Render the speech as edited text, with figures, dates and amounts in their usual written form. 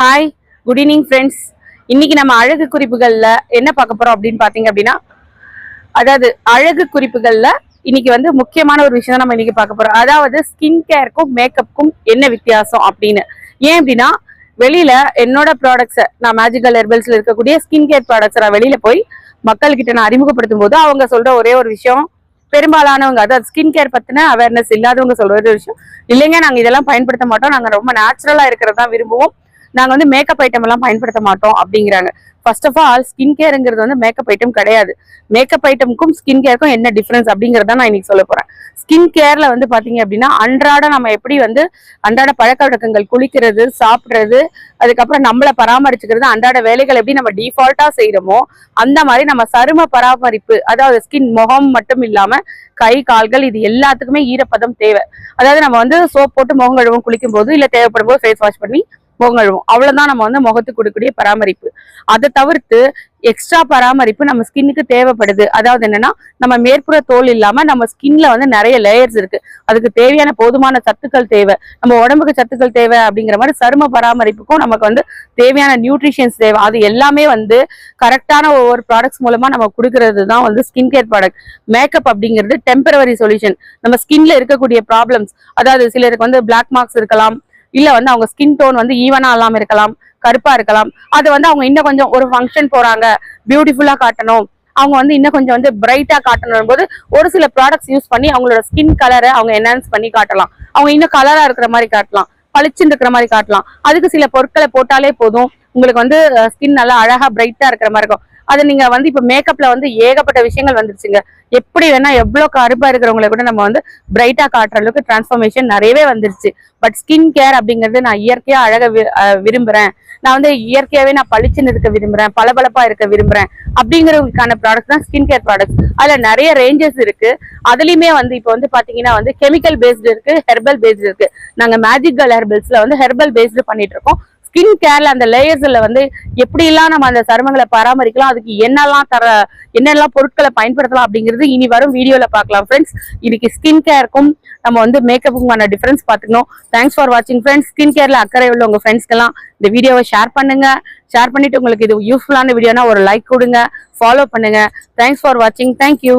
Hi, good evening friends. இன்னைக்கு நம்ம அழகு குறிப்புகள்ல என்ன பார்க்க போறோம் அப்படின்னு பாத்தீங்க அப்படின்னா, அதாவது அழகு குறிப்புகள்ல இன்னைக்கு வந்து முக்கியமான ஒரு விஷயம் தான் நம்ம இன்னைக்கு பார்க்க போறோம். அதாவது ஸ்கின் கேருக்கும் மேக்கப்புக்கும் என்ன வித்தியாசம் அப்படின்னு. ஏன் அப்படின்னா, வெளியில என்னோட ப்ராடக்ட்ஸை நான் மேஜிக்கல் ஹெர்பல்ஸ்ல இருக்கக்கூடிய ஸ்கின் கேர் ப்ராடக்ட்ஸை நான் வெளியில போய் மக்கள்கிட்ட நான் அறிமுகப்படுத்தும் போது அவங்க சொல்ற ஒரே ஒரு விஷயம், பெரும்பாலானவங்க அதாவது ஸ்கின் கேர் பத்தின அவேர்னஸ் இல்லாதவங்க சொல்ற ஒரு விஷயம், இல்லைங்க நாங்க இதெல்லாம் பயன்படுத்த மாட்டோம், நாங்க ரொம்ப நேச்சுரலா இருக்கிறதா விரும்புவோம், நாங்க வந்து மேக்கப் ஐட்டம் எல்லாம் பயன்படுத்த மாட்டோம் அப்படிங்கிறாங்க. ஃபர்ஸ்ட் ஆஃப் ஆல் ஸ்கின் கேருங்கிறது வந்து மேக்கப் ஐட்டம் கிடையாது. மேக்கப் ஐட்டமுக்கும் ஸ்கின் கேருக்கும் என்ன டிஃபரன்ஸ் அப்படிங்கறத நான் இன்னைக்கு சொல்ல போறேன். ஸ்கின் கேர்ல வந்து பாத்தீங்க அப்படின்னா, அன்றாட நம்ம எப்படி வந்து அன்றாட பழக்க வழக்கங்கள், குளிக்கிறது, சாப்பிடுறது, அதுக்கப்புறம் நம்மளை பராமரிச்சுக்கிறது, அன்றாட வேலைகள் எப்படி நம்ம டிஃபால்ட்டா செய்யறோமோ அந்த மாதிரி நம்ம சரும பராமரிப்பு, அதாவது ஸ்கின் முகம் மட்டும் இல்லாம கை கால்கள் இது எல்லாத்துக்குமே ஈரப்பதம் தேவை. அதாவது நம்ம வந்து சோப் போட்டு முகம் கழுவும் குளிக்கும் போது, இல்ல தேவைப்படும் போது ஃபேஸ் வாஷ் பண்ணி முகம் கழுவும், அவ்வளவுதான் நம்ம வந்து முகத்துக்கு கொடுக்கக்கூடிய பராமரிப்பு. அதை தவிர்த்து எக்ஸ்ட்ரா பராமரிப்பு நம்ம ஸ்கின்னுக்கு தேவைப்படுது. அதாவது என்னன்னா, நம்ம மேற்புற தோல் இல்லாம நம்ம ஸ்கின்ல வந்து நிறைய லேயர்ஸ் இருக்கு, அதுக்கு தேவையான போதுமான சத்துக்கள் தேவை, நம்ம உடம்புக்கு சத்துக்கள் தேவை. அப்படிங்கிற மாதிரி சரும பராமரிப்புக்கும் நமக்கு வந்து தேவையான நியூட்ரிஷன்ஸ் தேவை. அது எல்லாமே வந்து கரெக்டான ஒவ்வொரு ப்ராடக்ட்ஸ் மூலமா நம்ம கொடுக்கறது தான் வந்து ஸ்கின் கேர் ப்ராடக்ட். மேக்கப் அப்படிங்கிறது டெம்பரவரி சொல்யூஷன். நம்ம ஸ்கின்ல இருக்கக்கூடிய ப்ராப்ளம்ஸ், அதாவது சிலருக்கு வந்து பிளாக் மார்க்ஸ் இருக்கலாம், இல்ல வந்து அவங்க ஸ்கின் டோன் வந்து ஈவனா இல்லாம இருக்கலாம், கருப்பா இருக்கலாம். அது வந்து அவங்க இன்னும் கொஞ்சம் ஒரு ஃபங்க்ஷன் போறாங்க, பியூட்டிஃபுல்லா காட்டணும், அவங்க வந்து இன்னும் கொஞ்சம் வந்து பிரைட்டா காட்டணும் போது ஒரு சில ப்ராடக்ட்ஸ் யூஸ் பண்ணி அவங்களோட ஸ்கின் கலரை அவங்க என்ஹான்ஸ் பண்ணி காட்டலாம், அவங்க இன்னும் கலரா இருக்கிற மாதிரி காட்டலாம், பளிச்சுன்னு இருக்கிற மாதிரி காட்டலாம். அதுக்கு சில பொருட்களை போட்டாலே போதும், உங்களுக்கு வந்து ஸ்கின் நல்லா அழகா பிரைட்டா இருக்கிற மாதிரி இருக்கும். அது நீங்க வந்து இப்ப மேக்கப்ல வந்து ஏகப்பட்ட விஷயங்கள் வந்துருச்சுங்க. எப்படி வேணா எவ்வளவு கருப்பா இருக்கிறவங்களை கூட நம்ம வந்து பிரைட்டா காட்டுற அளவுக்கு டிரான்ஸ்ஃபர்மேஷன் நிறையவே வந்துருச்சு. பட் ஸ்கின் கேர் அப்படிங்கிறது நான் இயற்கையா அழக விரும்புறேன், நான் வந்து இயற்கையாவே நான் பளிச்சுன்னு இருக்க விரும்புறேன், பளபளப்பா இருக்க விரும்புறேன் அப்படிங்கிறவங்களுக்கான ப்ராடக்ட் தான் ஸ்கின் கேர் ப்ராடக்ட். அதுல நிறைய ரேஞ்சஸ் இருக்கு. அதுலயுமே வந்து இப்ப வந்து பாத்தீங்கன்னா வந்து கெமிக்கல் பேஸ்டு இருக்கு, ஹெர்பல் பேஸ்டு இருக்கு. நாங்க மேஜிக்கல் ஹெர்பல்ஸ்ல வந்து ஹெர்பல் பேஸ்டு பண்ணிட்டு இருக்கோம். ஸ்கின் கேர்ல அந்த லேயர்ஸ்ல வந்து எப்படி எல்லாம் நம்ம அந்த சருமங்களை பராமரிக்கலாம், அதுக்கு என்னெல்லாம் பொருட்களை பயன்படுத்தலாம் அப்படிங்கிறது இனி வரும் வீடியோல பார்க்கலாம் ஃப்ரெண்ட்ஸ். இன்னைக்கு ஸ்கின் கேருக்கும் நம்ம வந்து மேக்கப்புக்குமான டிஃபரன்ஸ் பார்த்துக்கணும். தேங்க்ஸ் ஃபார் வாட்சிங் ஃப்ரெண்ட்ஸ். ஸ்கின் கேர்ல அக்கறை உள்ள உங்க ஃப்ரெண்ட்ஸ்க்கெல்லாம் இந்த வீடியோவை ஷேர் பண்ணுங்க. ஷேர் பண்ணிட்டு உங்களுக்கு இது யூஸ்ஃபுல்லான வீடியோனா ஒரு லைக் கொடுங்க, ஃபாலோ பண்ணுங்க. தேங்க்ஸ் ஃபார் வாட்சிங். தேங்க்யூ.